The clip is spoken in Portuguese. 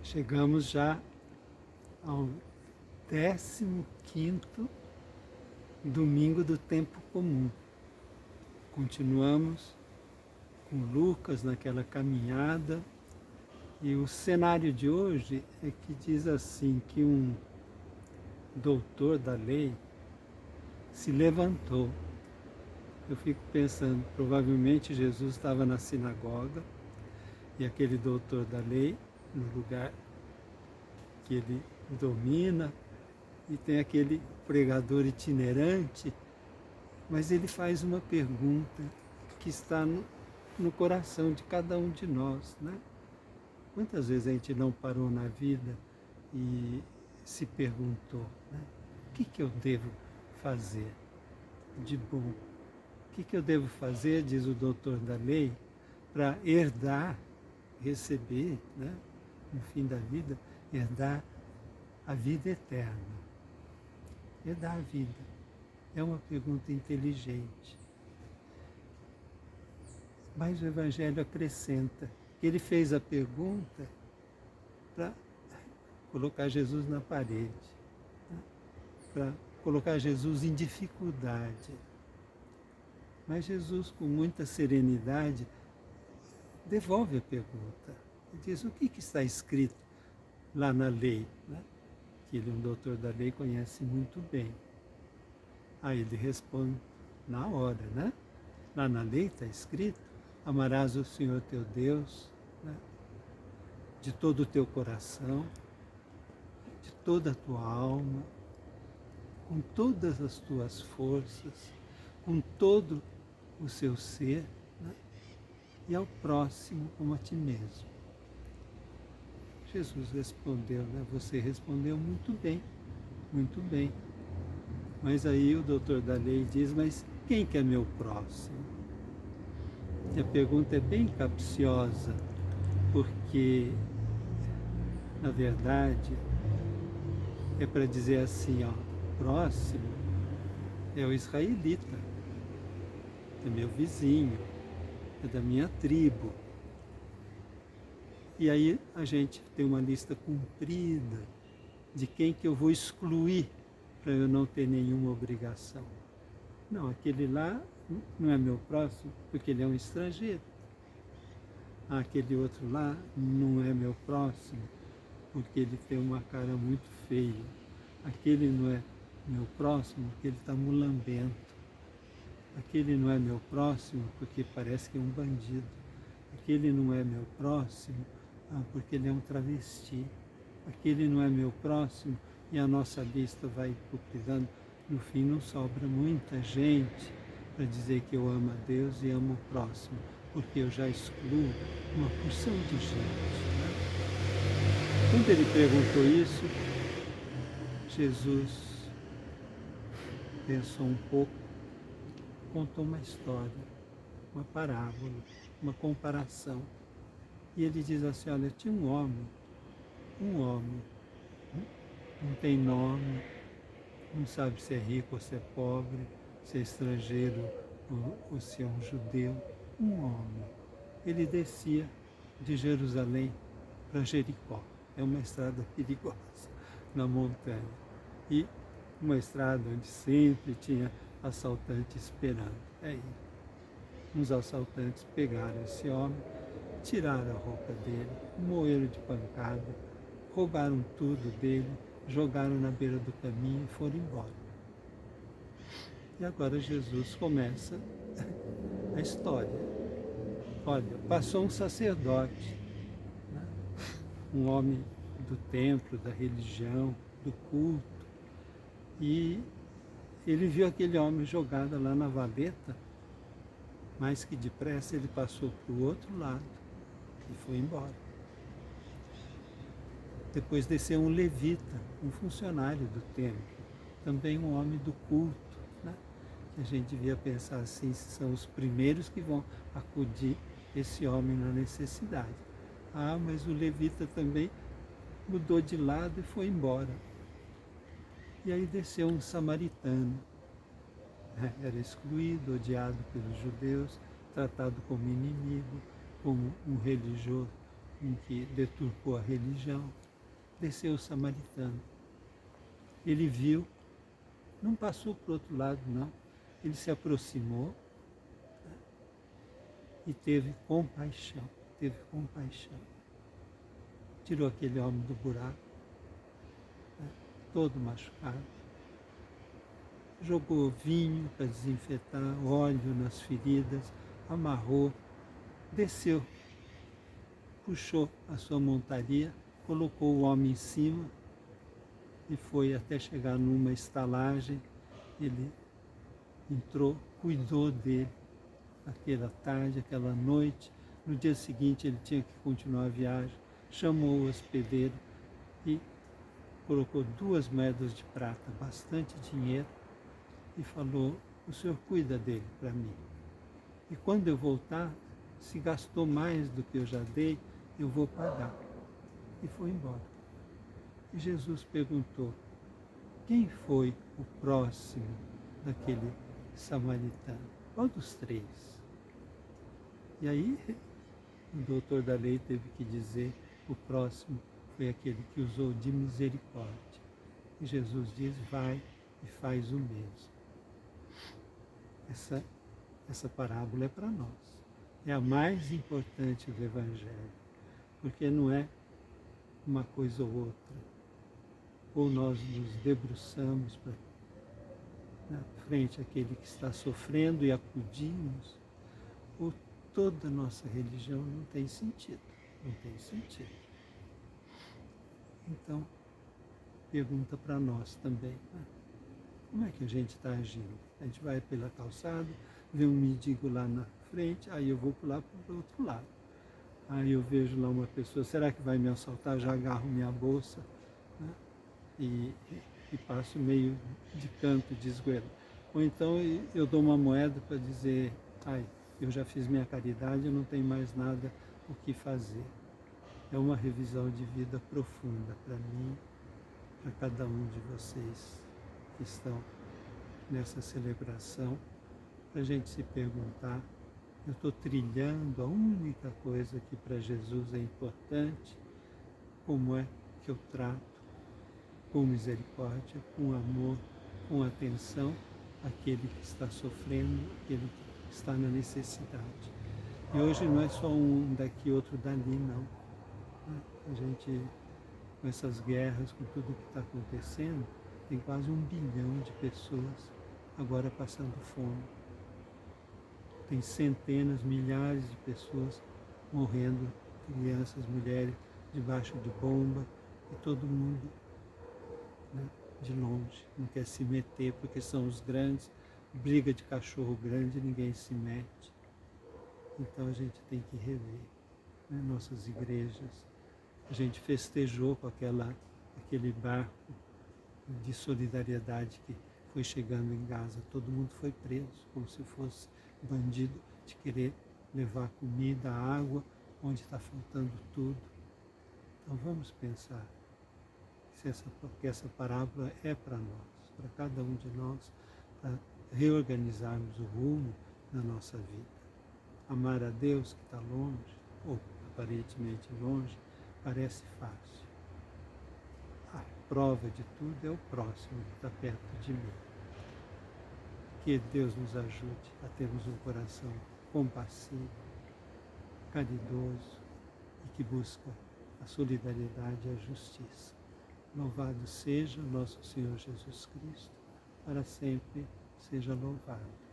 Chegamos já ao 15º domingo do tempo comum. Continuamos com Lucas naquela caminhada e o cenário de hoje é que diz assim que um doutor da lei se levantou. Eu fico pensando, provavelmente Jesus estava na sinagoga e aquele doutor da lei, no lugar que ele domina, e tem aquele pregador itinerante, mas ele faz uma pergunta que está no coração de cada um de nós, né? Quantas vezes a gente não parou na vida e se perguntou, né? O que eu devo fazer de bom? O que eu devo fazer, diz o doutor da lei, para herdar, receber, né, no fim da vida, herdar a vida eterna? Herdar a vida. É uma pergunta inteligente. Mas o Evangelho acrescenta que ele fez a pergunta para colocar Jesus na parede, né? Para colocar Jesus em dificuldade. Mas Jesus, com muita serenidade, devolve a pergunta. Ele diz, o que está escrito lá na lei? Né? Que ele, um doutor da lei, conhece muito bem. Aí ele responde na hora, né? Lá na lei está escrito, amarás o Senhor teu Deus, né, de todo o teu coração, de toda a tua alma, com todas as tuas forças, com todo o seu ser, né, e ao próximo como a ti mesmo. Jesus respondeu, né? Você respondeu muito bem, muito bem. Mas aí o doutor da lei diz, mas quem que é meu próximo? E a pergunta é bem capciosa, porque, na verdade, é para dizer assim, ó, próximo é o israelita, é meu vizinho, é da minha tribo. E aí a gente tem uma lista comprida de quem que eu vou excluir para eu não ter nenhuma obrigação. Não, aquele lá não é meu próximo porque ele é um estrangeiro. Aquele outro lá não é meu próximo porque ele tem uma cara muito feia. Aquele não é meu próximo porque ele está mulambento. Aquele não é meu próximo porque parece que é um bandido. Aquele não é meu próximo porque ele é um travesti. Aquele não é meu próximo, e a nossa lista vai completando. No fim não sobra muita gente para dizer que eu amo a Deus e amo o próximo, porque eu já excluo uma porção de gente, né? Quando ele perguntou isso, Jesus pensou um pouco, contou uma história, uma parábola, uma comparação. E ele diz assim, olha, tinha um homem, não tem nome, não sabe se é rico ou se é pobre, se é estrangeiro ou se é um judeu, um homem. Ele descia de Jerusalém para Jericó. É uma estrada perigosa na montanha. E uma estrada onde sempre tinha assaltante esperando. Aí, uns assaltantes pegaram esse homem, tiraram a roupa dele, moeram de pancada, roubaram tudo dele, jogaram na beira do caminho e foram embora. E agora Jesus começa a história. Olha, passou um sacerdote, né? Um homem do templo, da religião, do culto, e ele viu aquele homem jogado lá na valeta, mas que depressa ele passou para o outro lado e foi embora. Depois desceu um levita, um funcionário do templo, também um homem do culto, né? Que a gente devia pensar assim, são os primeiros que vão acudir esse homem na necessidade. Ah, mas o levita também mudou de lado e foi embora. E aí desceu um samaritano, né? Era excluído, odiado pelos judeus, tratado como inimigo, como um religioso em que deturpou a religião, desceu o samaritano. Ele viu, não passou para o outro lado, não. Ele se aproximou, né, e teve compaixão, Tirou aquele homem do buraco, né, todo machucado. Jogou vinho para desinfetar, óleo nas feridas, amarrou, desceu, puxou a sua montaria, colocou o homem em cima e foi até chegar numa estalagem. Ele entrou, cuidou dele aquela tarde, aquela noite. No dia seguinte ele tinha que continuar a viagem, chamou o hospedeiro e colocou 2 moedas de prata, bastante dinheiro, e falou: o senhor cuida dele para mim. E quando eu voltar, se gastou mais do que eu já dei, eu vou pagar. E foi embora. E Jesus perguntou: quem foi o próximo daquele samaritano? Qual dos 3? E aí o doutor da lei teve que dizer: o próximo foi aquele que usou de misericórdia. E Jesus diz: vai e faz o mesmo. Essa parábola é para nós. É a mais importante do Evangelho, porque não é uma coisa ou outra. Ou nós nos debruçamos na frente àquele que está sofrendo e acudimos, ou toda a nossa religião não tem sentido. Então, pergunta para nós também, né? Como é que a gente está agindo? A gente vai pela calçada, vê um mendigo lá na frente, aí eu vou pular para o outro lado. Aí eu vejo lá uma pessoa, será que vai me assaltar? Já agarro minha bolsa, né? e passo meio de canto de esguelho. Ou então eu dou uma moeda para dizer: eu já fiz minha caridade, eu não tenho mais nada o que fazer. É uma revisão de vida profunda para mim, para cada um de vocês que estão nessa celebração, para a gente se perguntar: eu estou trilhando a única coisa que para Jesus é importante? Como é que eu trato com misericórdia, com amor, com atenção aquele que está sofrendo, aquele que está na necessidade? E hoje não é só um daqui, outro dali, não. A gente, com essas guerras, com tudo que está acontecendo, tem quase 1 bilhão de pessoas agora passando fome. Tem centenas, milhares de pessoas morrendo, crianças, mulheres, debaixo de bomba, e todo mundo, né, de longe, não quer se meter porque são os grandes, briga de cachorro grande, ninguém se mete. Então a gente tem que rever, né, nossas igrejas. A gente festejou com aquele barco de solidariedade que foi chegando em Gaza. Todo mundo foi preso, como se fosse bandido, de querer levar comida, água, onde está faltando tudo. Então vamos pensar que essa parábola é para nós, para cada um de nós, para reorganizarmos o rumo da nossa vida. Amar a Deus que está longe, ou aparentemente longe, parece fácil. A prova de tudo é o próximo que está perto de mim. Que Deus nos ajude a termos um coração compassivo, caridoso e que busca a solidariedade e a justiça. Louvado seja nosso Senhor Jesus Cristo, para sempre seja louvado.